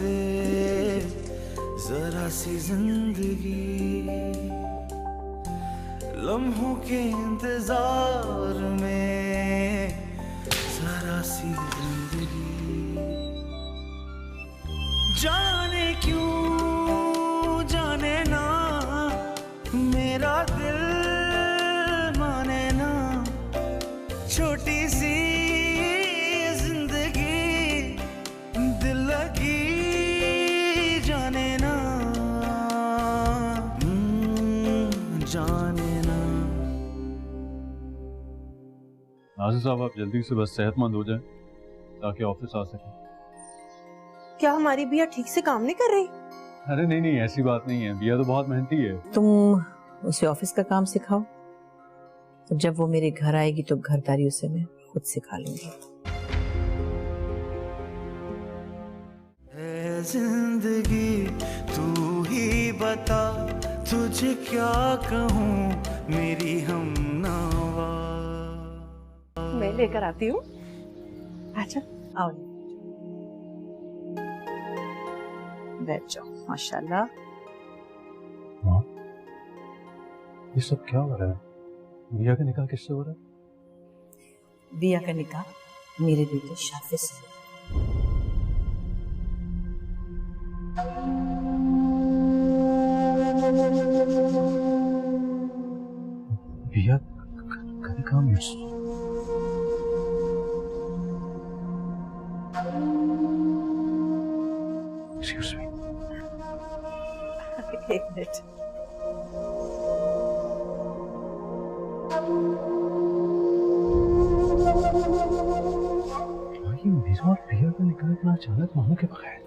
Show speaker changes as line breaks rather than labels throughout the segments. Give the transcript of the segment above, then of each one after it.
से जरा सी जिंदगी, लम्हों के इंतजार में जरा सी जिंदगी। जाने क्यों जाने ना मेरा दिल माने ना, छोटी सी जिंदगी दिल लगी जाने ना, जाने ना।
नाज़िर साहब, आप जल्दी से बस सेहतमंद हो जाएं ताकि ऑफिस आ सकें।
क्या हमारी बिया ठीक से काम नहीं कर रही?
अरे नहीं नहीं, ऐसी बात नहीं है, बिया तो बहुत मेहनती है।
तुम उसे ऑफिस का काम सिखाओ, जब वो मेरे घर आएगी तो घरदारी उसे मैं खुद सिखा लूंगी।
है जिंदगी तू ही बता, तुझे क्या कहूँ मेरी हमनवा।
मैं लेकर आती हूँ। अच्छा आओ, बैठ जाओ। माशाल्लाह।
हाँ, ये सब क्या हो रहा है? बिया का निकाह किससे हो रहा है?
बिया का निकाह मेरे बेटे शाफी से।
बिया का निकाह मुझसे? Excuse me.
एक मिनट।
ये मेरा और बिया का निकाह इतना अचानक मामू के बगैर?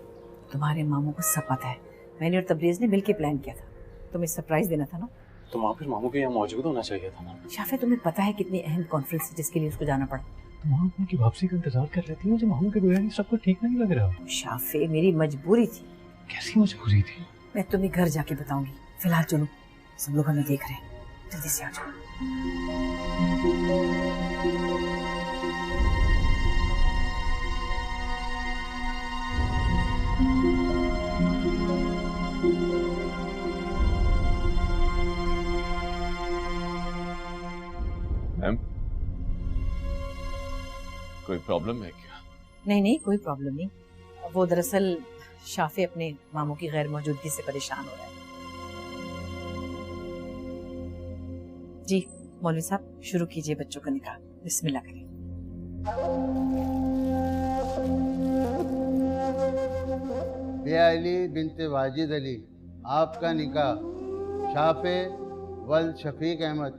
तुम्हारे मामू को सब पता है, मैंने और तबरेज ने मिलके प्लान किया था, तुम्हें सरप्राइज देना था ना।
तो वहाँ फिर मामू के यहाँ मौजूद होना चाहिए था ना।
शाफे, तुम्हें पता है कितनी अहम कॉन्फ्रेंस है जिसके लिए उसको जाना पड़ा।
तो वहाँ उनकी वापसी का इंतजार कर लेती है, मुझे मामू के बगैर सब कुछ ठीक नहीं लग रहा।
शाफे, मेरी मजबूरी थी।
कैसी मजबूरी थी?
मैं तुम्हें घर जाके बताऊंगी, फिलहाल चलो, सब लोग हमें देख रहे हैं, जल्दी से आ जाओ।
मैम, कोई प्रॉब्लम है क्या?
नहीं नहीं, कोई प्रॉब्लम नहीं। वो दरअसल शाफे अपने मामू की गैर मौजूदगी से परेशान हो रहा है। जी मौलवी साहब, शुरू कीजिए बच्चों का निकाह। बिस्मिल्लाह करें।
बिया अली बिनते वाजिद अली, आपका निकाह शाफे वल शफीक अहमद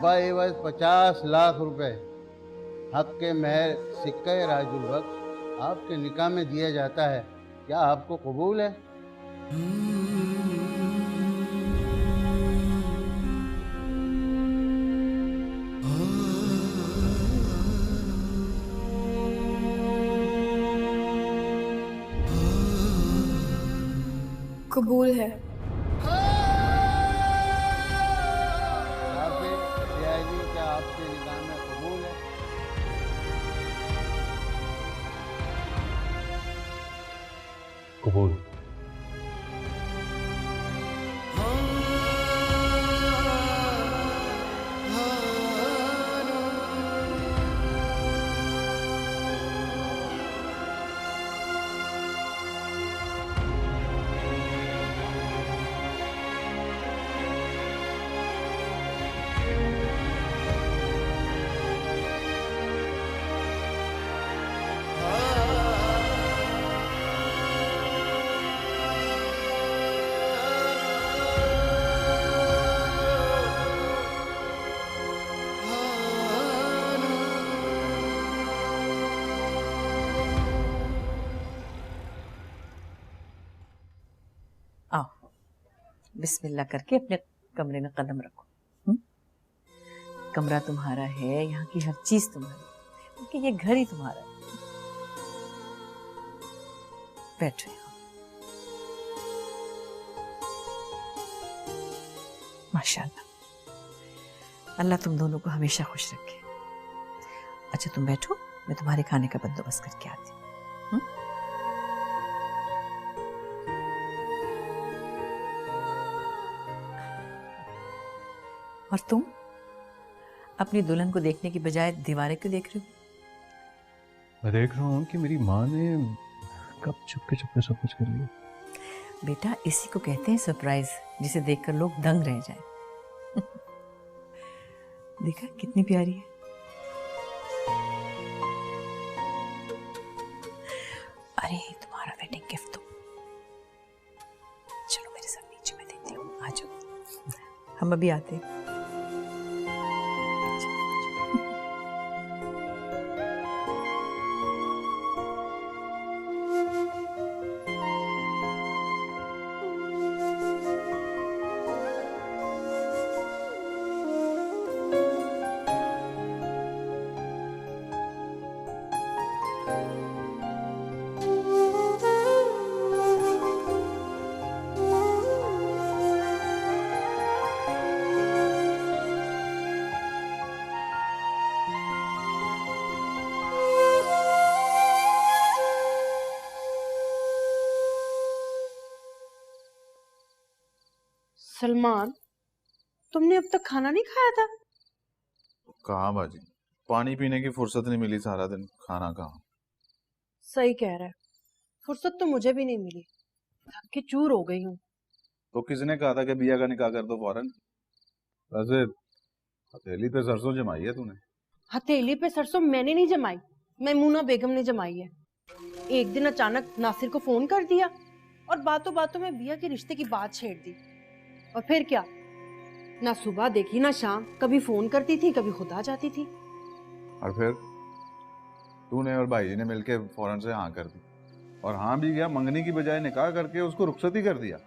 बाइवज 50 लाख रुपए हक के महर सिक्के राजुल वक्त आपके निकाह में दिया जाता है। क्या आपको कबूल है?
कबूल है।
क्या आपके निकाह में कबूल है?
कबूल।
आओ, बिस्मिल्लाह करके अपने कमरे में कदम रखो। कमरा तुम्हारा है, यहाँ की हर चीज तुम्हारी, क्योंकि ये घर ही तुम्हारा है। बैठो यहाँ। माशाल्लाह, अल्लाह तुम दोनों को हमेशा खुश रखे। अच्छा तुम बैठो, मैं तुम्हारे खाने का बंदोबस्त करके आती हूँ। और तुम अपनी दुल्हन को देखने की बजाय दीवारें क्यों देख रहे हो?
मैं देख रहा हूँ कि मेरी माँ ने कब चुपके चुपके सब कुछ कर लिया।
बेटा इसी को कहते हैं सरप्राइज, जिसे देखकर लोग दंग रह जाए। देखा कितनी प्यारी है। अरे तुम्हारा वेडिंग गिफ्ट तो, चलो मेरे साथ नीचे में देती हूँ, आ जाओ, हम अभी आते हैं।
सलमान, तुमने अब तक खाना नहीं खाया था?
कहाँ बाजी, पानी पीने की फुर्सत नहीं मिली सारा दिन, खाना कहाँ।
सही कह रहा है, फुर्सत तो मुझे भी नहीं मिली, थक के चूर हो गई हूँ।
तो किसने कहा था कि बिया का निकाह कर दो फौरन? वैसे हथेली पे सरसों जमाई है तूने?
हथेली पे सरसों मैंने नहीं जमाई, मैमूना बेगम ने जमाई है। एक दिन अचानक नासिर को फोन कर दिया और बातों बातों में बिया के रिश्ते की बात छेड़ दी। और फिर क्या, ना सुबह देखी ना शाम, कभी फोन करती थी कभी खुद आ जाती थी।
और फिर तूने और भाई ने मिलके फौरन से हाँ कर दी, और हाँ भी गया, मंगनी की बजाय निकाह करके उसको रुखसत ही कर दिया।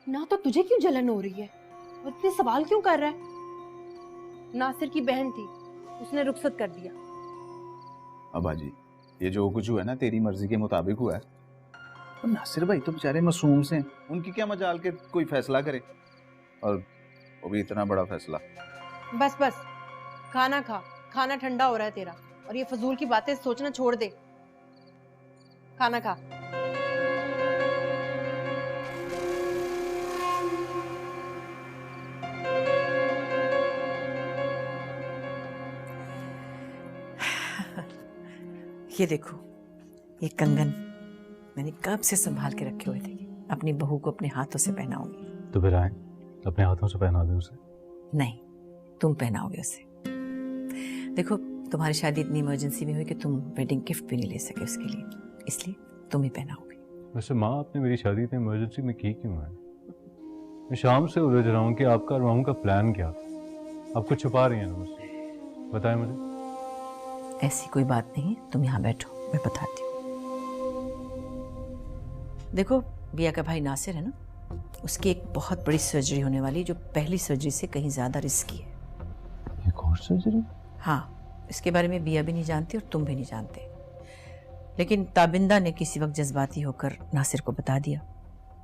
ना तो तुझे क्यों जलन हो रही है और इतने सवाल क्यों कर रहा है? नासिर की बहन थी, उसने रुखसत कर दिया।
अब बाजी, ये जो कुछ हुआ है ना तेरी मर्जी के मुताबिक हुआ है, और नासिर भाई तो बेचारे मासूम से, उनकी क्या मजाल के कोई फैसला करे, और वो भी इतना बड़ा फैसला।
बस बस, खाना खा, खाना ठंडा हो रहा है तेरा, और ये फजूल की बातें सोचना छोड़ दे। खाना खा।
ये देखो, ये कंगन मैंने कब से संभाल के रखे हुए थे, अपनी बहू को अपने हाथों से पहनाऊंगी।
तो फिर आए अपने हाथों से पहना दे उसे।
नहीं, तुम पहनाओगे उसे। देखो तुम्हारी शादी इतनी इमरजेंसी में हुई कि तुम वेडिंग गिफ्ट भी नहीं ले सके उसके लिए, इसलिए तुम ही पहनाओगे।
वैसे माँ, आपने मेरी शादी इतनी इमरजेंसी में की क्यों है? मैं शाम से उलझ रहा हूँ कि आपका और मामू का प्लान क्या था। आप कुछ छुपा रही हैं ना मुझसे, बताएं मुझे।
ऐसी कोई बात नहीं है, तुम यहाँ बैठो, मैं बताती हूँ। देखो बिया का भाई नासिर है ना, उसकी एक बहुत बड़ी सर्जरी होने वाली, जो पहली सर्जरी से कहीं ज्यादा रिस्की है।
एक और सर्जरी?
हाँ, इसके बारे में बिया भी नहीं जानती और तुम भी नहीं जानते, लेकिन ताबिंदा ने किसी वक्त जज्बाती होकर नासिर को बता दिया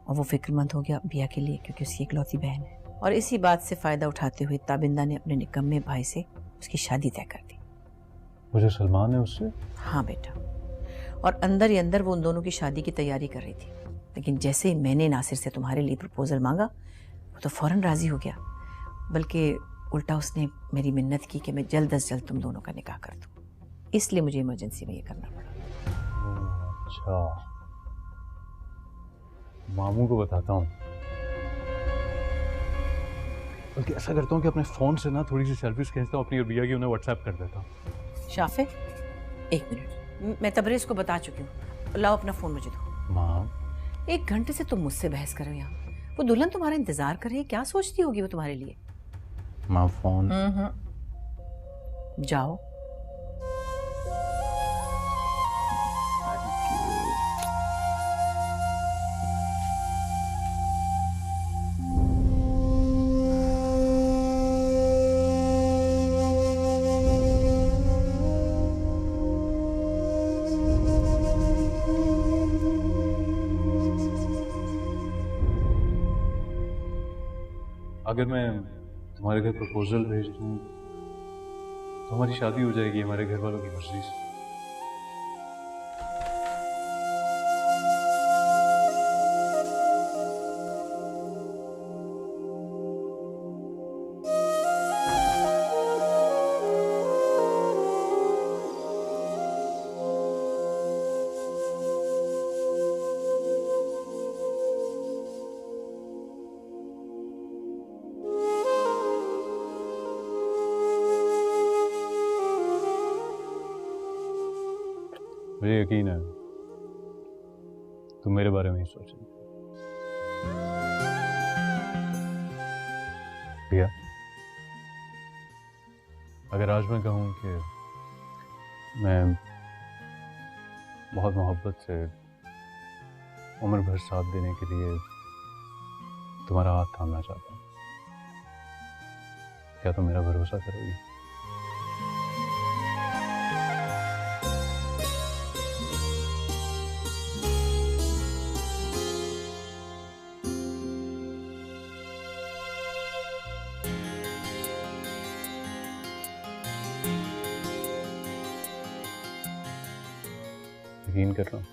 और वो फिक्रमंद हो गया बिया के लिए, क्योंकि उसकी इकलौती बहन है। और इसी बात से फायदा उठाते हुए ताबिंदा ने अपने निकम्मे भाई से उसकी शादी तय कर दी।
मुझे सलमान है उससे?
हाँ बेटा, और अंदर ही अंदर वो उन दोनों की शादी की तैयारी कर रही थी, लेकिन जैसे ही मैंने नासिर से तुम्हारे लिए प्रपोजल मांगा, वो तो फौरन राजी हो गया, बल्कि उल्टा उसने मेरी मिन्नत की कि मैं जल्द अज जल्द तुम दोनों का निकाह कर दूं। इसलिए मुझे इमरजेंसी में ये करना पड़ा।
अच्छा, मामू को बताता हूँ। बल्कि ऐसा करता हूँ कि अपने फोन से ना थोड़ी सी सेल्फीज खींचता हूँ अपनी और बिया की, उन्हें व्हाट्सएप कर देता हूँ।
शाफे, एक मिनट, मैं तबरेज को बता चुकी हूँ, लाओ अपना फोन मुझे दो।
माँ,
1 घंटे से तुम मुझसे बहस कर रहे हो यहाँ, वो दुल्हन तुम्हारा इंतजार कर रही है, क्या सोचती होगी वो तुम्हारे लिए?
माँ फोन।
जाओ।
अगर मैं तुम्हारे घर प्रपोजल भेज दूँ तो हमारी शादी हो जाएगी हमारे घर वालों की मर्जी से। मुझे यकीन है तुम मेरे बारे में ही सोच रही हो। भैया, अगर आज मैं कहूँ कि मैं बहुत मोहब्बत से उम्र भर साथ देने के लिए तुम्हारा हाथ थामना चाहता हूँ, क्या तुम मेरा भरोसा करोगी? यकीन कर रहा हूँ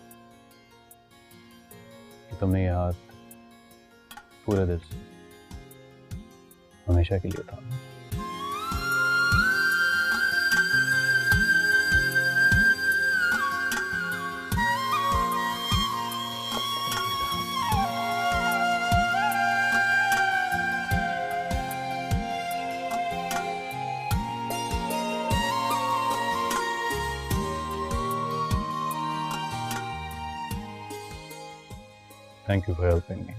कि तुमने ये हाथ पूरे दिल से हमेशा के लिए थामा। Thank you for helping me.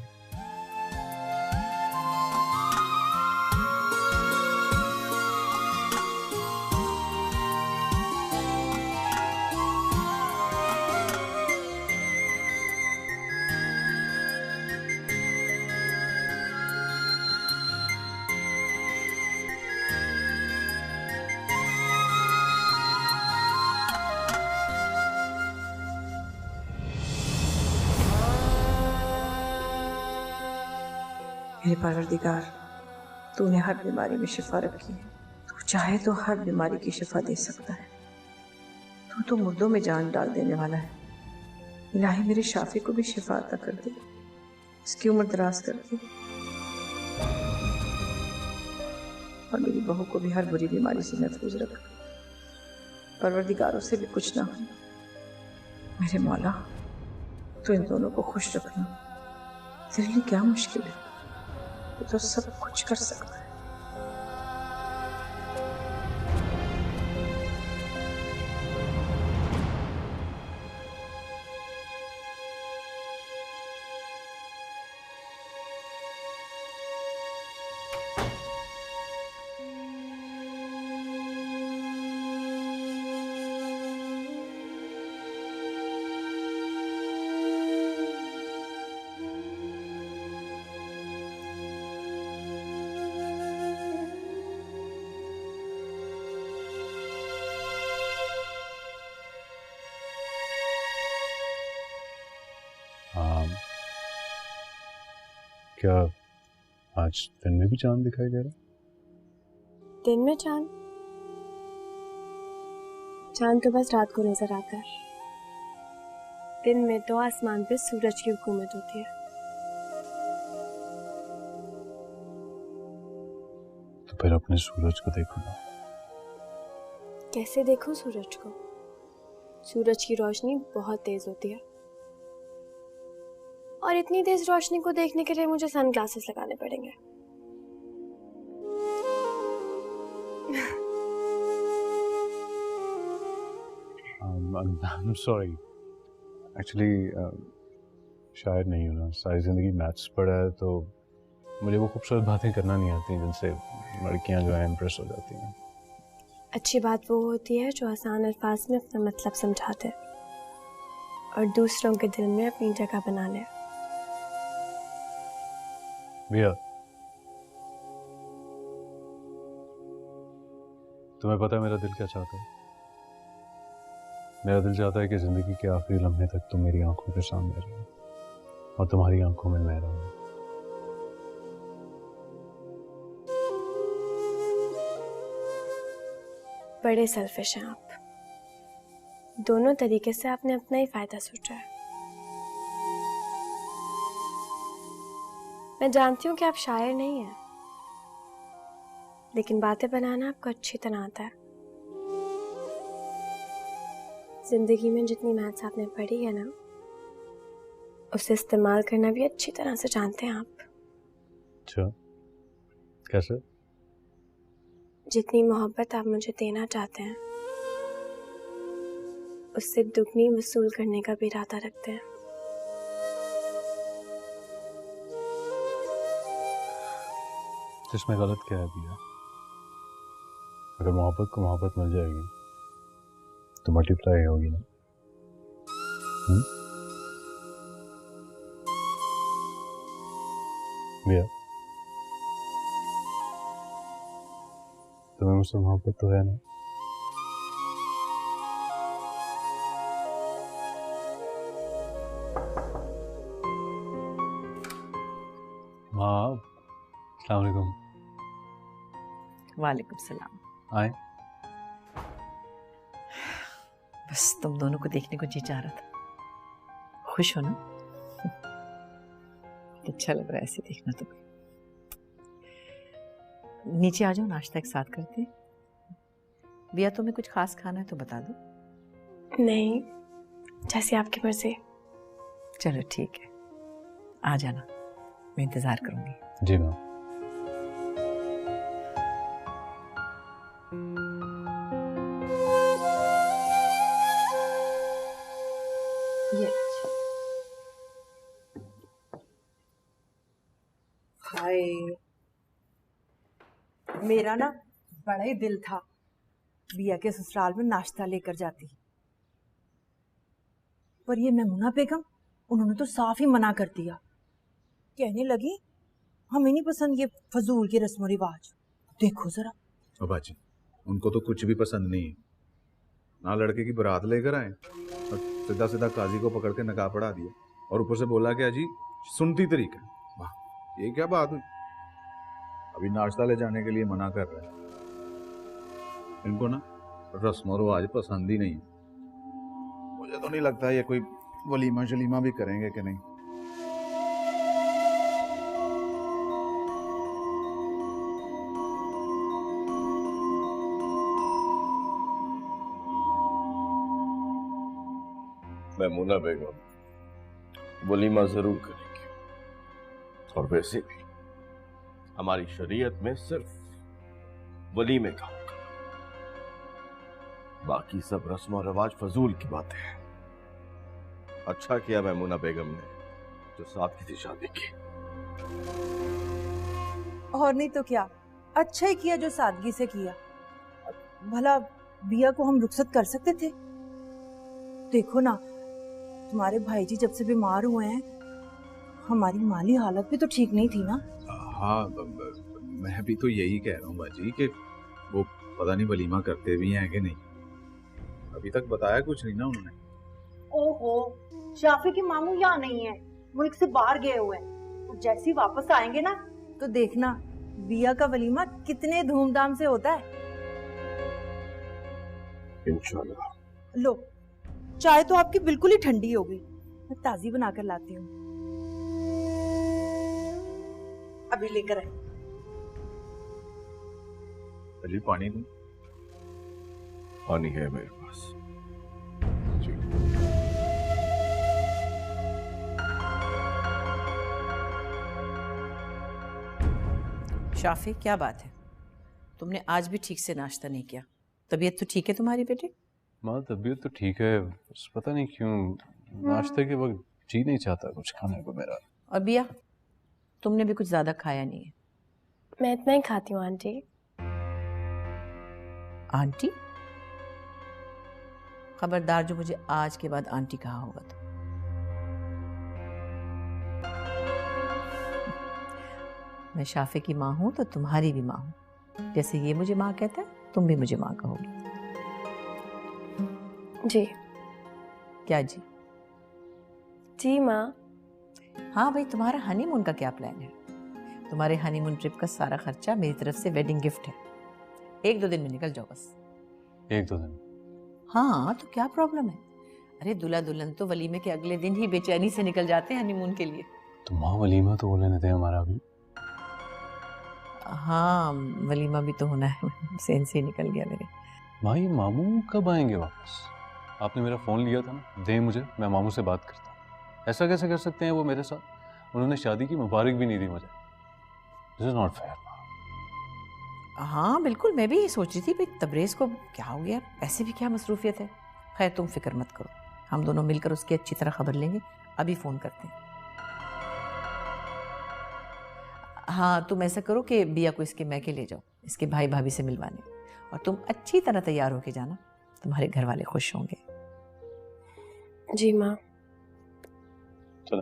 मेरे परवरदिगार, तूने हर बीमारी में शिफा रखी है। तू चाहे तो हर बीमारी की शिफा दे सकता है। तू तो मुर्दों में जान डाल देने वाला है। इलाही मेरे शाफी को भी शिफा अता कर दे, इसकी उम्र दराज कर दे, और मेरी बहू को भी हर बुरी बीमारी से महफूज रख। परवरदिगार, उसे भी कुछ ना हो। मेरे मौला, तो इन दोनों को खुश रखना। तेरे लिए क्या मुश्किल है, तो सब कुछ कर सकता है।
हाँ, क्या आज दिन में भी चांद दिखाई दे रहा?
दिन में चांद? चांद तो बस रात को नजर आता है। दिन में तो आसमान पे सूरज की हुकूमत होती है।
तो फिर अपने सूरज को देखो ना।
कैसे देखूं सूरज को? सूरज की रोशनी बहुत तेज होती है, और इतनी तेज रोशनी को देखने के लिए मुझे सनग्लासेस लगाने पड़ेंगे।
I'm sorry. Actually, शायद नहीं हूँ ना। सारी जिंदगी मैथ्स पढ़ा है, तो मुझे वो खूबसूरत बातें करना नहीं आती जिनसे लड़कियां जो है इम्प्रेस हो जाती हैं।
अच्छी बात वो होती है जो आसान अल्फाज में अपना मतलब समझाते और दूसरों के दिल में अपनी जगह बना ले।
भैया, तुम्हें पता है मेरा दिल क्या चाहता है? मेरा दिल चाहता है कि जिंदगी के आखिरी लम्हे तक तुम मेरी आंखों के सामने रहो और तुम्हारी आंखों में मैं रहूं।
बड़े सेल्फिश हैं आप। दोनों तरीके से आपने अपना ही फायदा सोचा है। मैं जानती हूँ कि आप शायर नहीं हैं, लेकिन बातें बनाना आपको अच्छी तरह आता है। जिंदगी में जितनी मैथ्स आपने पढ़ी है ना, उसे इस्तेमाल करना भी अच्छी तरह से जानते हैं आप।
अच्छा, कैसे?
जितनी मोहब्बत आप मुझे देना चाहते हैं, उससे दुगनी वसूल करने का भी इरादा रखते हैं।
इसमें गलत क्या है भैया? अगर मोहब्बत को मोहब्बत मिल जाएगी तो मल्टीप्लाई होगी ना। भैया तुम्हें मुझसे मोहब्बत तो है ना? हाँ, अस्सलाम वालेकुम।
वालेकुम सलाम।
आए।
बस तुम दोनों को देखने को जी चाह रहा था। खुश हो ना? अच्छा लग रहा है ऐसे देखना तुम्हें। नीचे आ जाओ, नाश्ता एक साथ करते हैं। बिया तुम्हें कुछ खास खाना है तो बता दो।
नहीं, जैसे आपकी मर्जी।
चलो ठीक है, आ जाना, मैं इंतजार करूंगी।
जी मैम।
हाय, मेरा ना बड़ा ही दिल था बिया के ससुराल में नाश्ता लेकर जाती, पर ये मैमुना बेगम, उन्होंने तो साफ ही मना कर दिया। कहने लगी हमें नहीं पसंद ये फजूल के रस्म रिवाज। देखो जरा।
अब्बा जी, उनको तो कुछ भी पसंद नहीं है। ना लड़के की बारात लेकर आए और सीधा सीधा काजी को पकड़ के नकाब पढ़ा दिया, और ऊपर से बोला कि अजी सुनती तरीका। वाह, ये क्या बात हुई? अभी नाश्ता ले जाने के लिए मना कर रहे हैं। इनको ना रस्म और रिवाज पसंद ही नहीं है। मुझे तो नहीं लगता ये कोई वलीमा शलीमा भी करेंगे कि नहीं।
मैमुना बेगम वलीमा जरूर करेंगे, और वैसे भी हमारी शरीयत में सिर्फ वलीमे का हुक्म, बाकी सब रस्म और रिवाज फजूल की बातें हैं। अच्छा किया मैमुना बेगम ने जो सादगी से शादी की।
और नहीं तो क्या, अच्छा ही किया जो सादगी से किया। भला बिया को हम रुखसत कर सकते थे? देखो ना, तुम्हारे भाई जी जब से बीमार हुए हैं, हमारी माली हालत भी तो ठीक नहीं थी ना।
हाँ, मैं भी तो यही कह रहा हूँ बाजी कि वो पता नहीं वलीमा करते भी हैं कि नहीं। अभी तक बताया कुछ नहीं ना उन्होंने।
ओहो, शाफी के मामू यहाँ नहीं है, मुल्क से बाहर गए हुए हैं। तो जैसे ही वापस आएंगे ना, तो देखना बिया का वलीमा कितने धूमधाम से होता है।
इंशाल्लाह।
लो, चाय तो आपकी बिल्कुल ही ठंडी हो गई, मैं ताजी बनाकर लाती हूँ। अभी लेकर आए।
अली पानी दूं?
पानी है मेरे पास। जी।
शाफी, क्या बात है? तुमने आज भी ठीक से नाश्ता नहीं किया। तबीयत तो ठीक है तुम्हारी बेटे?
माँ तबीयत तो ठीक है, बस पता नहीं क्यों नाश्ते के वक्त जी नहीं चाहता कुछ खाने को मेरा।
और बिया, तुमने भी कुछ ज्यादा खाया नहीं है।
मैं इतना ही खाती हूँ आंटी।
आंटी? खबरदार जो मुझे आज के बाद आंटी कहा होगा तो। मैं शाफे की माँ हूं तो तुम्हारी भी माँ हूं। जैसे ये मुझे माँ कहता है, तुम भी मुझे माँ कहोगी।
जी।
क्या जी?
जी माँ।
हाँ भाई, तुम्हारा हनीमून का क्या प्लान है? तुम्हारे हनीमून ट्रिप का सारा खर्चा मेरी तरफ से वेडिंग गिफ्ट है। 1-2 दिन में निकल जाओ बस।
1-2 दिन?
हाँ, तो क्या प्रॉब्लम है? अरे दूल्हा दुल्हन तो वलीमे के अगले दिन ही बेचैनी से निकल जाते हैं हनीमून के लिए।
तो माँ वलीमा तो बोले नहीं थे हमारा भी।
हाँ, वलीमा भी तो होना है। सेंस से ही निकल गया मेरे।
माँ, ये मामू कब आएंगे वापस? आपने मेरा फ़ोन लिया था ना, दे मुझे, मैं मामू से बात करता हूँ। ऐसा कैसे कर सकते हैं वो मेरे साथ? उन्होंने शादी की मुबारक भी नहीं दी मुझे। This is not fair.
हाँ बिल्कुल, मैं भी ये सोच रही थी भाई तबरेज़ को क्या हो गया, ऐसे भी क्या मसरूफियत है। खैर तुम फिक्र मत करो, हम दोनों मिलकर उसकी अच्छी तरह खबर लेंगे। अभी फ़ोन करते हैं। हाँ, तुम ऐसा करो कि बिया को इसके मैके ले जाओ, इसके भाई भाभी से मिलवाने, और तुम अच्छी तरह तैयार होके जाना, तुम्हारे घर वाले खुश होंगे।
जी माँ।
चलो।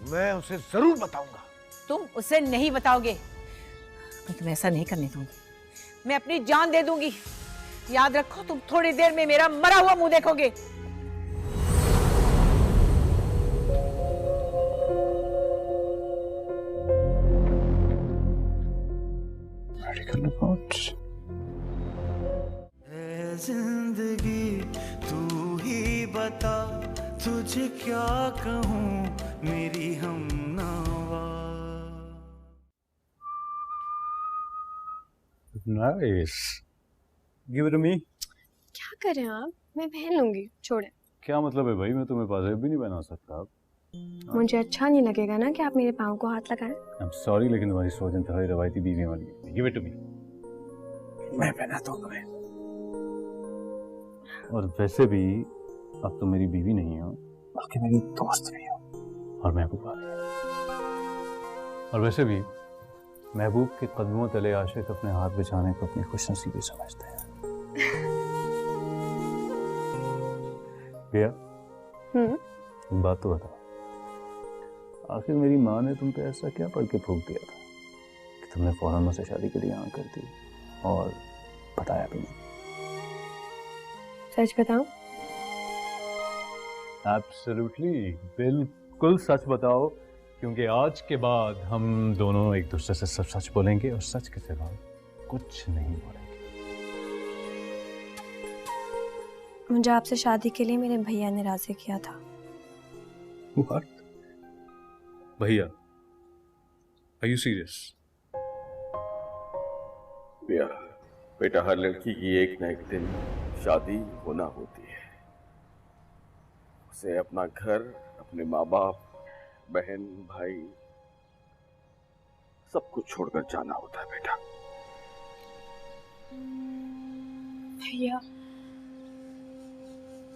मैं उसे जरूर बताऊंगा।
तुम उसे नहीं बताओगे, मैं तुम्हें ऐसा नहीं करने दूंगी, मैं अपनी जान दे दूंगी। याद रखो, तुम थोड़ी देर में मेरा मरा हुआ मुंह देखोगे।
है जिंदगी तू ही बता, तुझे क्या कहूँ मेरी हमनावा।
Nice, give it to me.
क्या कर रहे हैं आप? मैं पहन लूंगी, छोड़े।
क्या मतलब है भाई, मैं तुम्हें पाजेब भी नहीं पहना सकता।
मुझे अच्छा नहीं लगेगा ना कि आप मेरे पाँव को हाथ लगाएं।
आई एम सॉरी, लेकिन तुम्हारी सोच इंतहाई रवायती बीवी वाली है। Give it to me. मैं पहनाता हूँ तुम्हें। और वैसे भी अब तुम मेरी बीवी नहीं हो, बल्कि मेरी दोस्त भी हो, और महबूबा भी। और वैसे भी महबूब के कदमों तले आशिक अपने हाथ बिछाने को अपनी खुशनसीबी समझते हैं। भैया, एक बात तो बताओ, आखिर मेरी माँ ने तुम पे ऐसा क्या पढ़ के फूंक दिया था कि तुमने फौरन मुझसे शादी के लिए हाँ कर दी और बताया भी नहीं?
सच बताऊं?
एब्सोल्युटली, बिल्कुल सच बताओ, क्योंकि आज के बाद हम दोनों एक दूसरे से सब सच बोलेंगे और सच के सिवा कुछ नहीं बोलेंगे।
मुझे आपसे शादी के लिए मेरे भैया ने राजी किया था।
What? भैया, are you serious?
बेटा, हर लड़की की एक न एक दिन शादी होना होती है। उसे अपना घर, अपने माँ बाप, बहन, भाई, सब कुछ छोड़कर जाना होता है बेटा।
भैया,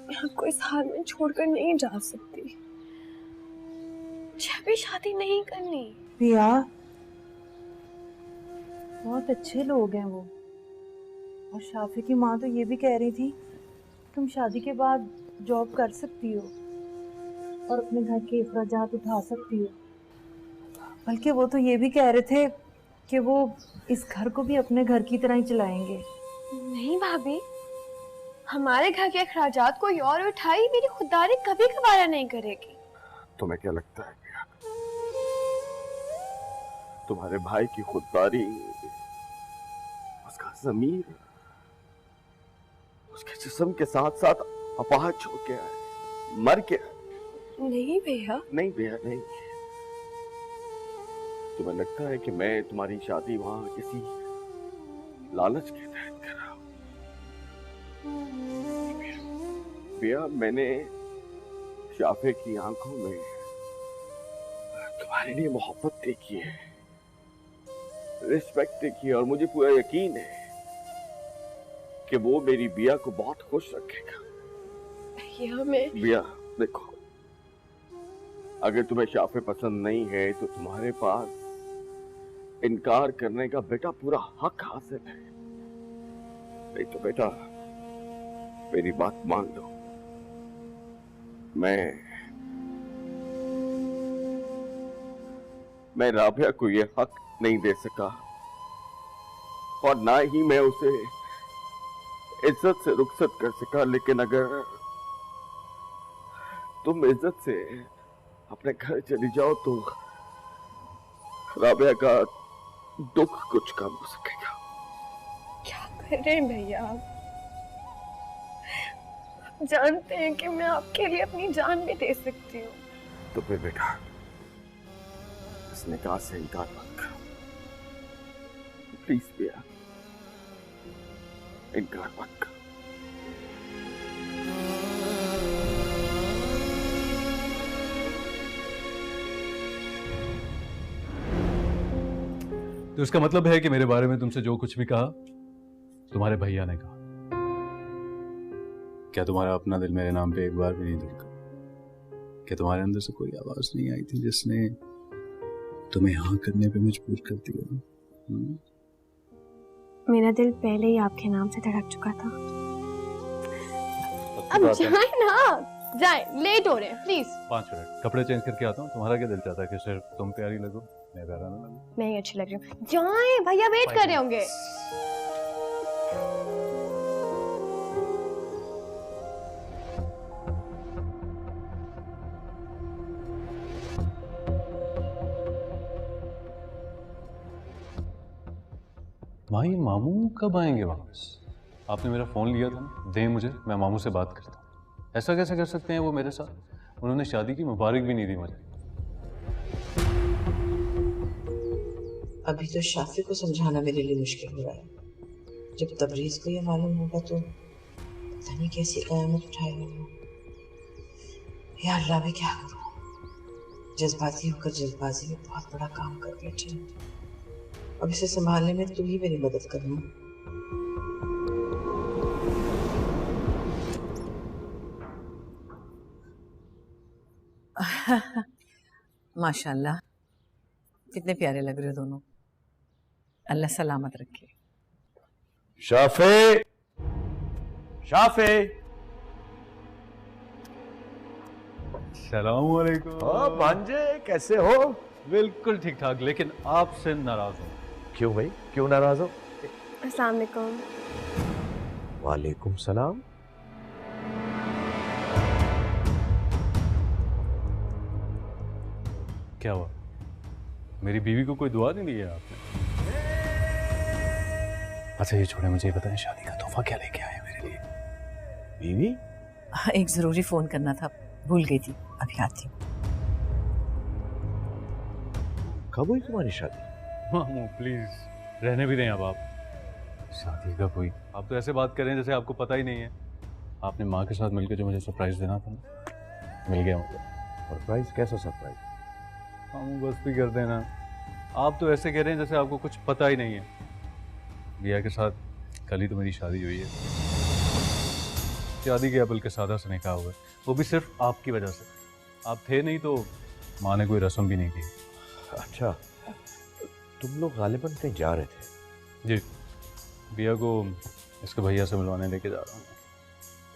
मैं आपको इस हाल में छोड़कर नहीं जा सकती। मुझे अभी शादी नहीं करनी।
पिया, बहुत अच्छे लोग हैं वो, और शाफी की माँ तो ये भी कह रही थी तुम शादी के बाद जॉब कर सकती हो और अपने घर के अखराजात उठा सकती हो। बल्कि वो तो ये भी कह रहे थे कि वो इस घर को भी अपने घर की तरह ही चलाएंगे।
नहीं भाभी, हमारे घर के अखराजात कोई और उठाई मेरी खुददारी कभी गवारा नहीं करेगी।
तुम्हें क्या लगता है भैया, तुम्हारे भाई की खुददारी, उसका ज़मीर, उसके जिस्म के साथ साथ अपाहज हो गया है, मर गया।
नहीं भैया।
नहीं भैया, नहीं। तुम्हें लगता है कि मैं तुम्हारी शादी वहां किसी लालच के तहत कर रहा हूं? भैया, मैंने शाफे की आंखों में तुम्हारे लिए मोहब्बत देखी है, रिस्पेक्ट देखी है, और मुझे पूरा यकीन है कि वो मेरी बिया को बहुत खुश रखेगा।
भैया, मैं
बिया, देखो, अगर तुम्हें शाफे पसंद नहीं है तो तुम्हारे पास इनकार करने का बेटा पूरा हक हासिल है। नहीं तो बेटा, मेरी बात मान लो, मैं राबिया को ये हक नहीं दे सका, और ना ही मैं उसे इज्जत से रुखसत कर सका। लेकिन अगर तुम इज्जत से अपने घर चली जाओ तो राबिया का दुख कुछ कम हो सकेगा।
क्या कर रहे हैं भैया आप? जानते हैं कि मैं आपके लिए अपनी जान भी दे सकती हूँ।
तो फिर बेटा, इस निकाह से इनकार मत करो, प्लीज भैया, इनकार मत करो।
तो इसका मतलब है कि मेरे बारे में तुमसे जो कुछ भी कहा तुम्हारे भैया ने कहा। क्या तुम्हारा अपना दिल मेरे नाम पे एक बार भी नहीं धड़का? क्या तुम्हारे अंदर से कोई आवाज नहीं आई थी जिसने तुम्हें हाँ करने पे मजबूर कर दिया?
मेरा दिल पहले ही आपके नाम से धड़क चुका था। अब जाए ना, जाए, लेट हो रहे हैं, प्लीज।
5 मिनट, कपड़े चेंज करके आता हूँ। तुम्हारा क्या दिल चाहता है कि सिर्फ तुम प्यारी लगो, मैं प्यारा ना लगूं?
मैं ही अच्छी लग रही हूँ। जाए, भैया वेट कर रहे होंगे।
भाई मामू कब आएंगे वापस? आपने मेरा फोन लिया था ना, दे मुझे, मैं मामू से बात करता हूँ। ऐसा कैसे कर सकते हैं वो मेरे साथ? उन्होंने शादी की मुबारक भी नहीं दी मुझे।
अभी तो शाफी को समझाना मेरे लिए मुश्किल हो रहा है। जब तबरीज को ये मालूम होगा तो पता नहीं कैसी कयामत उठाएगा वो। या अल्लाह, भी क्या करूं? जज्बाती होकर जल्दबाजी में बहुत बड़ा काम कर बैठे। अब इसे संभालने में तू ही मेरी मदद करना। माशाल्लाह, कितने प्यारे लग रहे हो दोनों। अल्लाह सलामत रखे।
शाफे, शाफे।
सलाम वालेकुम।
हाँ भांजे, कैसे हो?
बिल्कुल ठीक ठाक, लेकिन आपसे नाराज हूँ।
क्यों भाई, क्यों नाराज हो?
अस्सलाम वालेकुम।
वालेकुम सलाम।
क्या हुआ? मेरी बीवी को कोई दुआ नहीं दी है आपने? अच्छा ये छोड़े, मुझे ये बताएं, शादी का तोहफा क्या लेके आए मेरे लिए?
बीवी?
एक जरूरी फोन करना था, भूल गई थी, अभी आती हूँ।
कब हुई तुम्हारी शादी?
मामू प्लीज, रहने भी दें अब आप। शादी कब हुई? आप तो ऐसे बात कर रहे हैं जैसे आपको पता ही नहीं है। आपने माँ के साथ मिलकर जो मुझे सरप्राइज देना था ना, मिल गया मुझे।
सरप्राइज? कैसा सरप्राइज?
मामू बस भी कर देना। आप तो ऐसे कह रहे हैं जैसे आपको कुछ पता ही नहीं है। बिया के साथ कल ही तो मेरी शादी हुई है। शादी क्या, बल्कि सादा से निकाह हुआ है, वो भी सिर्फ आपकी वजह से। आप थे नहीं तो माँ ने कोई रस्म भी नहीं की।
अच्छा, तुम लोग गालिबन कहीं जा रहे थे?
जी, बिया को इसके भैया से मिलवाने लेके जा रहा हूँ।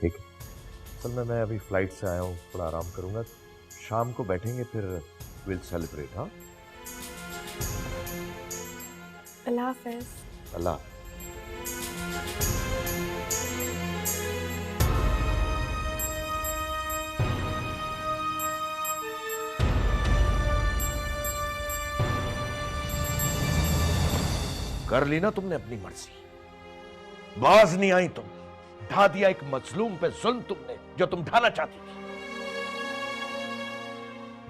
ठीक है। असल में मैं अभी फ्लाइट से आया हूँ, थोड़ा आराम करूँगा, शाम को बैठेंगे, फिर विल सेलिब्रेट। हाँ,
अल्लाह हाफ़िज़।
अल्लाह।
कर ली ना तुमने अपनी मर्जी, बाज नहीं आई तुम, ढा दिया एक मजलूम पे जुल्म तुमने, जो तुम ढाना चाहती थी।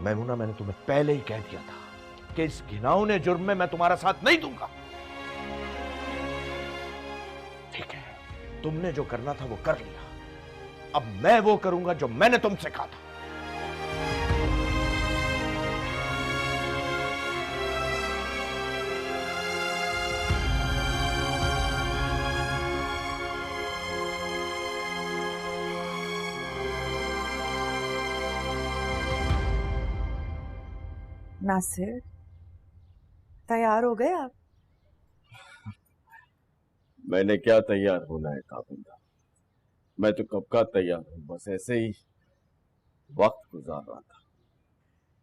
मैनूना, मैंने तुम्हें पहले ही कह दिया था कि इस घिनौने जुर्म में मैं तुम्हारा साथ नहीं दूंगा। ठीक है, तुमने जो करना था वो कर लिया, अब मैं वो करूंगा जो मैंने तुमसे कहा था।
नासिर, तैयार हो गए आप?
मैंने क्या तैयार होना है काबिंदा, मैं तो कब का तैयार हूँ, बस ऐसे ही वक्त गुजार रहा था।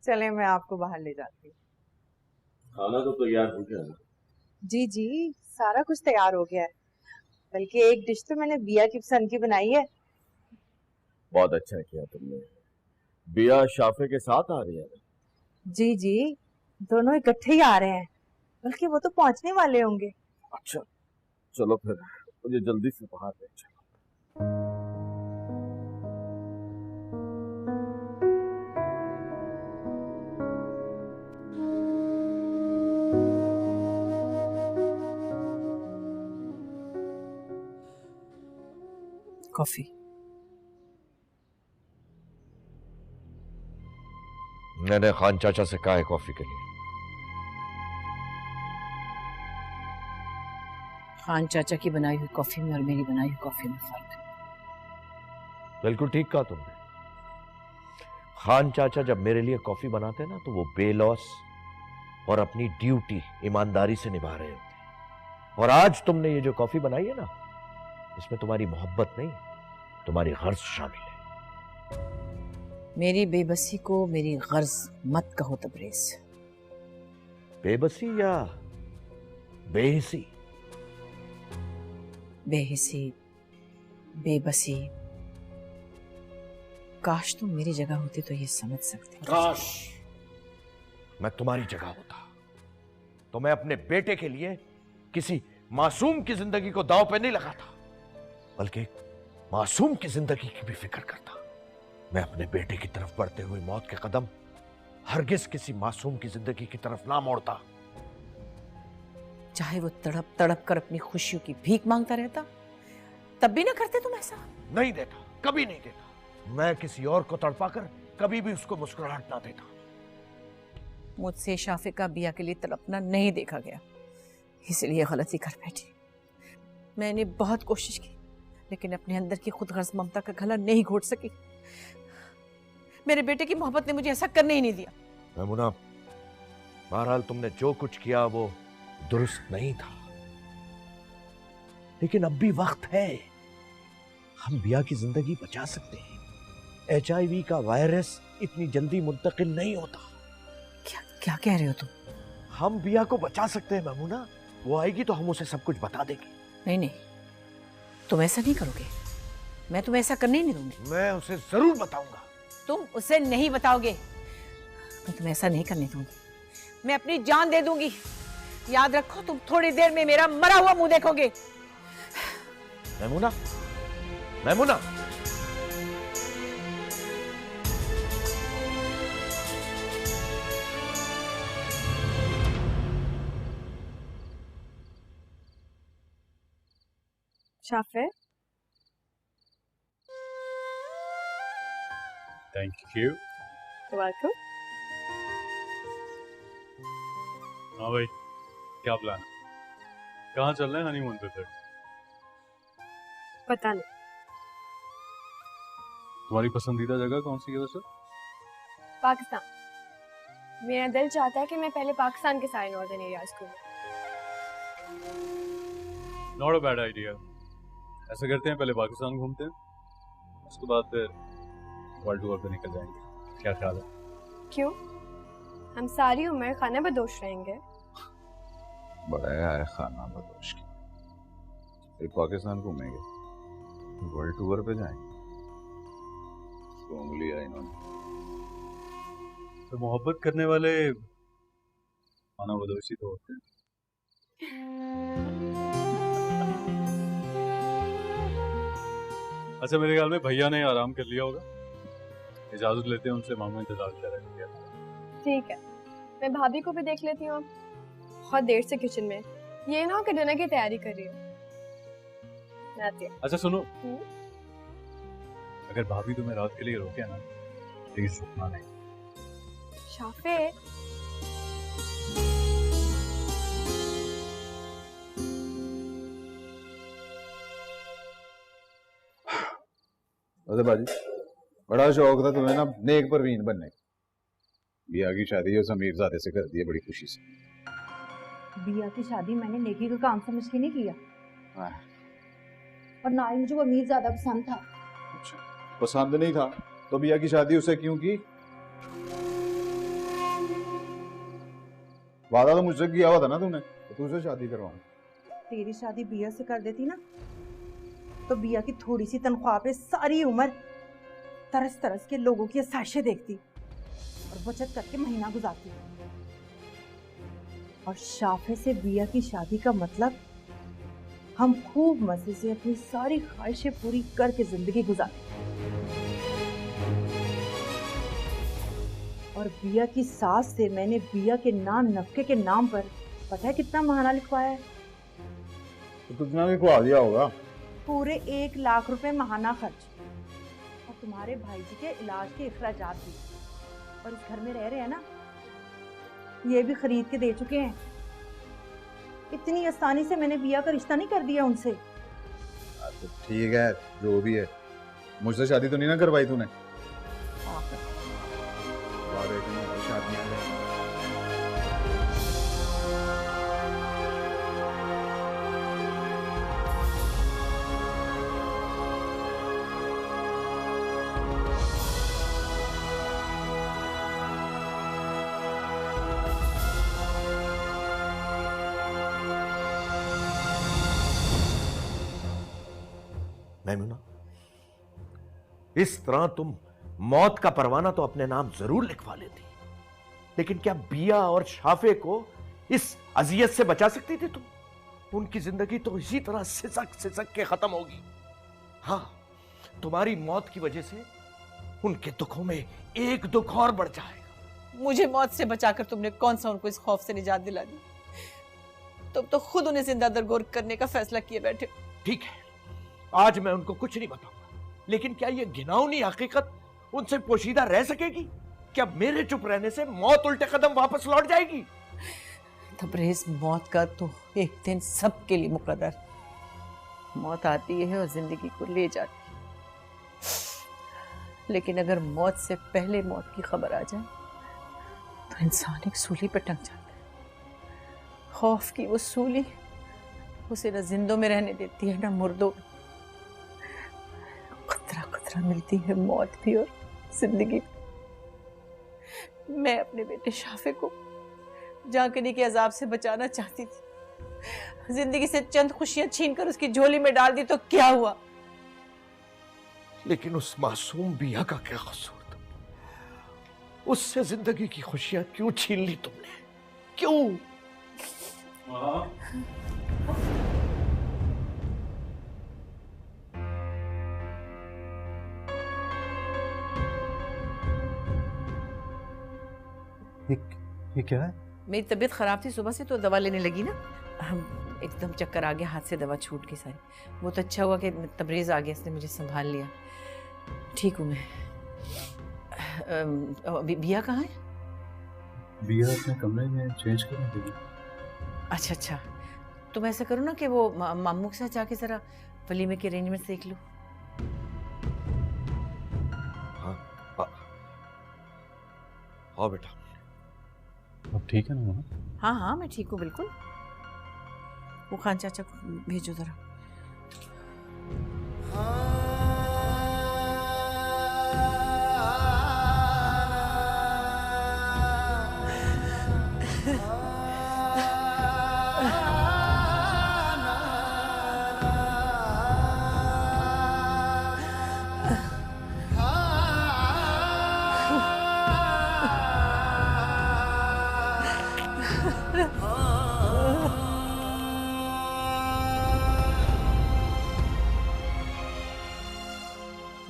चले, मैं आपको बाहर ले जाती हूँ।
खाना तो तैयार हो गया ना?
जी जी, सारा कुछ तैयार हो गया है, बल्कि एक डिश तो मैंने बिया की पसंद की बनाई है।
बहुत अच्छा किया तुमने। बिया शाफे के साथ आ रही है?
जी जी, दोनों इकट्ठे ही आ रहे हैं, बल्कि वो तो पहुंचने वाले होंगे।
अच्छा, चलो फिर मुझे जल्दी से बाहर ले चलो।
कॉफी।
मैंने खान चाचा से कहा है कॉफी के लिए।
खान चाचा की बनाई हुई कॉफी में और मेरी बनाई हुई कॉफी में फर्क है।
बिल्कुल ठीक कहा तुमने। खान चाचा जब मेरे लिए कॉफी बनाते ना तो वो बेलौस और अपनी ड्यूटी ईमानदारी से निभा रहे होते। और आज तुमने ये जो कॉफी बनाई है ना, इसमें तुम्हारी मोहब्बत नहीं, तुम्हारी गर्ज शामिल है।
मेरी बेबसी को मेरी गर्ज मत कहो तबरेज।
बेबसी या बेहिसी?
बेहिसी, बेबसी। काश तुम मेरी जगह होती तो ये समझ सकते।
काश मैं तुम्हारी जगह होता तो मैं अपने बेटे के लिए किसी मासूम की जिंदगी को दांव पे नहीं लगाता, बल्कि मासूम की जिंदगी की भी फिक्र करता। मैं अपने बेटे की तरफ बढ़ते हुए मौत के कदम हरगिज किसी मासूम की जिंदगी की तरफ ना मोड़ता।
चाहे वो तड़प तड़प कर अपनी खुशियों की भीख मांगता रहता, तब भी ना करते तुम ऐसा?
नहीं देता, कभी नहीं देता। मैं किसी और को तड़पाकर कभी भी उसको मुस्कुराहट ना देता।
मुझसे शाफे का बिया के लिए तड़पना नहीं देखा गया, इसलिए गलती कर बैठी। मैंने बहुत कोशिश की, लेकिन अपने अंदर की खुदगर्ज ममता का गला नहीं घोट सकी। मेरे बेटे की मोहब्बत ने मुझे ऐसा करने ही नहीं दिया।
मैमुना, बहरहाल तुमने जो कुछ किया वो दुरुस्त नहीं था, लेकिन अब भी वक्त है। हम बिया की जिंदगी बचा सकते हैं। HIV का वायरस इतनी जल्दी मुंतकिल नहीं होता।
क्या क्या कह रहे हो तुम?
हम बिया को बचा सकते हैं मैमुना। वो आएगी तो हम उसे सब कुछ बता देंगे।
नहीं नहीं, तुम ऐसा नहीं करोगे। मैं तुम्हें ऐसा करने ही नहीं दूंगी।
मैं उसे जरूर बताऊंगा।
तुम उसे नहीं बताओगे। मैं तुम्हें ऐसा नहीं करने दूंगी। मैं अपनी जान दे दूंगी। याद रखो, तुम थोड़ी देर में मेरा मरा हुआ मुंह देखोगे।
Maimuna, Maimuna,
Shafe,
thank you.
Welcome.
हाँ भाई, क्या प्लान है? कहाँ चल रहे हैं हनीमून पे फिर?
पता नहीं।
तुम्हारी पसंदीदा जगह कौन सी है वैसे?
पाकिस्तान। मेरा दिल चाहता है कि मैं पहले पाकिस्तान के सारे नॉर्दर्न एरियाज घूमूं।
Not a bad idea. ऐसा करते हैं, पहले पाकिस्तान घूमते हैं, उसके बाद फिर वर्ल्ड टूर पे निकल जाएंगे। क्या ख्याल है?
क्यों? हम सारी उम्र खाना बदोश रहेंगे।
बड़ा है खाना बदोश की। एक पाकिस्तान घूमेंगे, वर्ल्ड टूर पे जाएंगे। घूम लिया इन्होंने।
तो मोहब्बत करने वाले खाना बदोशी तो होते हैं। अच्छा, मेरे ख्याल में भैया ने आराम कर लिया होगा। इजाजत लेते हैं उनसे, मामा इंतजार कर रहे हैं।
ठीक है, मैं भाभी को भी देख लेती हूँ। बहुत देर से किचन में, ये ना कि डिनर की तैयारी कर रही हूँ। आती है।
अच्छा सुनो, अगर भाभी तुम्हें रात के लिए रोके ना, प्लीज रुकना नहीं।
शाफे,
अरे बाजी, बड़ा शौक था तुम्हें ना नेक परवीन बनने का। बिया की शादी उस अमीरजादे से कर दी है बड़ी खुशी से।
बिया की शादी मैंने नेकी का काम समझ के नहीं किया,
हाँ।
और ना ही मुझे वो अमीरजादा पसंद था।
अच्छा, पसंद नहीं था तो बिया की शादी उससे क्यों की? वादा तो मुझसे किया हुआ था ना तुमने, तो तुझसे शादी करवाऊं।
तेरी शादी बिया से कर देती ना, तो बिया की थोड़ी सी तनख्वाह पे सारी उम्र तरस तरस के लोगों की साजिशें देखती और बचत करके महीना गुजारती। और शाफे से बिया की शादी का मतलब हम खूब मजे से अपनी सारी ख्वाहिशें पूरी करके जिंदगी गुजारें। और बिया की सास से मैंने बिया के नाम नफके के नाम पर पता है कितना महाना लिखवाया है?
तो कितना लिखवा दिया होगा?
पूरे 1 लाख रुपए महाना खर्च, और तुम्हारे भाई जी के इलाज के अखराजात भी। और इस घर में रह रहे हैं ना, ये भी खरीद के दे चुके हैं। इतनी आसानी से मैंने बिया का रिश्ता नहीं कर दिया उनसे।
तो ठीक है, जो भी है, मुझसे शादी तो नहीं ना करवाई तूने? शादियां हैं।
मैमुना, इस तरह तुम मौत का परवाना तो अपने नाम जरूर लिखवा लेती, लेकिन क्या बिया और शाफे को इस अजियत से बचा सकती थी तुम? उनकी जिंदगी तो इसी तरह सिसक सिसक के खत्म होगी। हाँ, तुम्हारी मौत की वजह से उनके दुखों में एक दुख और बढ़ जाएगा।
मुझे मौत से बचाकर तुमने कौन सा उनको इस खौफ से निजात दिला दी? तुम तो खुद उन्हें जिंदा दरगोर करने का फैसला किए बैठे।
ठीक है, आज मैं उनको कुछ नहीं बताऊंगा, लेकिन क्या यह घिनौनी हकीकत उनसे पोशीदा रह सकेगी? क्या मेरे चुप रहने से मौत उल्टे कदम वापस लौट जाएगी?
तबरेज, मौत का तो एक दिन सबके लिए मुकद्दर। मौत आती है और जिंदगी को ले जाती है, लेकिन अगर मौत से पहले मौत की खबर आ जाए तो इंसान एक सूली पर टंग जाता है। खौफ की वो सूली उसे न जिंदों में रहने देती है न मुर्दों में। खतरा खतरा मिलती है मौत भी और जिंदगी भी। मैं अपने बेटे शाफे को जांकनी के अजाब से बचाना चाहती थी, जिंदगी से चंद खुशियां छीनकर उसकी झोली में डाल दी तो क्या हुआ?
लेकिन उस मासूम बिया का क्या कसूर था? उससे जिंदगी की खुशियां क्यों छीन ली तुमने? क्यों?
ये क्या है?
मेरी तबीयत खराब थी सुबह से, तो दवा लेने लगी ना, हम एकदम चक्कर आ गया, हाथ से दवा छूट गई सारी। वो तो अच्छा हुआ कि तबरेज आ गया, इसने मुझे संभाल लिया। ठीक हूँ मैं। बिया कहाँ है?
बिया अपने कमरे में चेंज करने देगी।
अच्छा अच्छा, तुम ऐसा करो ना कि वो मामू के साथ जाके जरा वलीमे के अरेंजमेंट देख लो।
हाँ बेटा।
अब ठीक है ना मामा?
हाँ हाँ, मैं ठीक हूँ बिल्कुल। वो खान चाचा को भेजो जरा।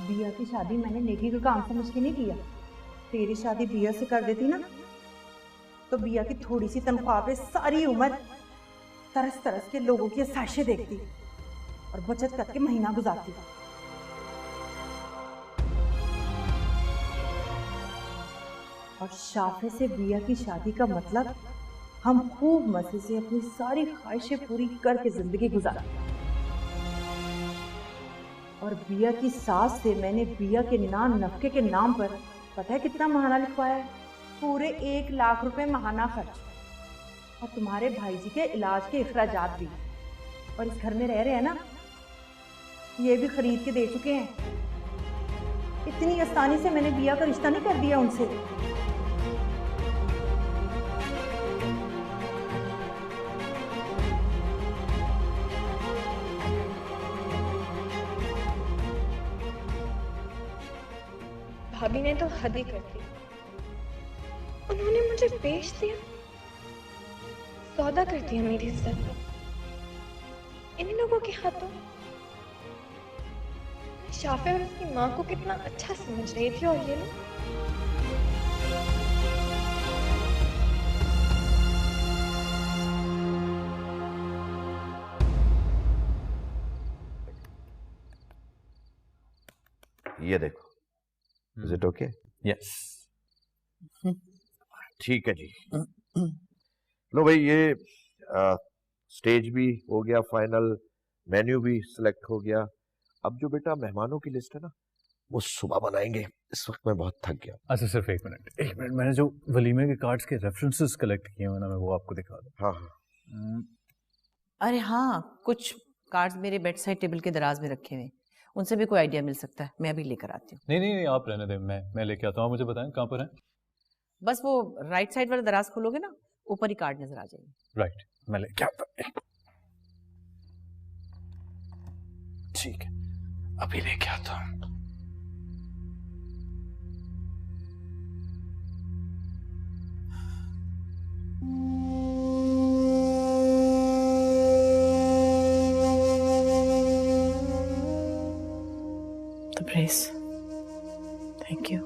बिया की शादी मैंने नेकी का काम समझ के नहीं किया। तेरी शादी बिया से कर देती ना तो बिया की थोड़ी सी तनख्वाह पे सारी उम्र तरस तरस के लोगों की आसाइशें देखती और बचत करके महीना गुजारती। और शाफे से बिया की शादी का मतलब हम खूब मजे से अपनी सारी ख्वाहिशें पूरी करके जिंदगी गुजारते। और बिया की सास से मैंने बिया के नाम नफके के नाम पर पता है कितना महाना लिखवाया है? पूरे 1 लाख रुपए महाना खर्च, और तुम्हारे भाई जी के इलाज के अखराजात भी। और इस घर में रह रहे हैं ना, ये भी खरीद के दे चुके हैं। इतनी आसानी से मैंने बिया का रिश्ता नहीं कर दिया उनसे।
भाभी ने तो हद ही कर दी। उन्होंने मुझे बेच दिया, सौदा कर दिया मेरी इज्जत को इन लोगों के हाथों। शाफे और उसकी माँ को कितना अच्छा समझ रही थी, और ये लोग।
ये देखो, इज इट ओके?
यस।
ठीक है जी। लो भाई, ये स्टेज भी हो गया फाइनल, मेन्यू भी सिलेक्ट हो गया। अब जो बेटा मेहमानों की लिस्ट है ना, वो सुबह बनाएंगे। इस वक्त मैं बहुत थक गया।
अच्छा सिर्फ एक मिनट, मैंने जो वलीमे के कार्ड्स के रेफरेंसेस कलेक्ट किए हैं ना, मैं वो आपको दिखा दूं।
हाँ हाँ।
अरे हाँ, कुछ कार्ड्स मेरे बेड साइड टेबल के दराज में रखे हुए हैं, उनसे भी कोई आइडिया मिल सकता है। मैं अभी लेकर आती हूँ।
नहीं, आप रहने दें, मैं लेके आता हूँ। आप मुझे बताएं कहाँ पर है।
बस वो राइट साइड वाला दराज खोलोगे ना, ऊपर ही कार्ड नजर आ जाएगी।
राइट, मैं लेके आता हूँ। ठीक है, अभी लेके आता हूँ।
The brace. Thank you.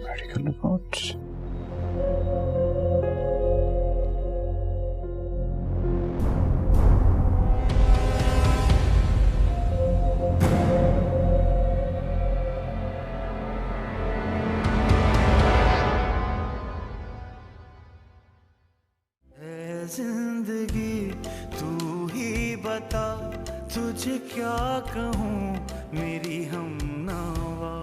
Medical reports.
है जिंदगी तू ही बता, तुझे क्या कहूँ मेरी हमनवा।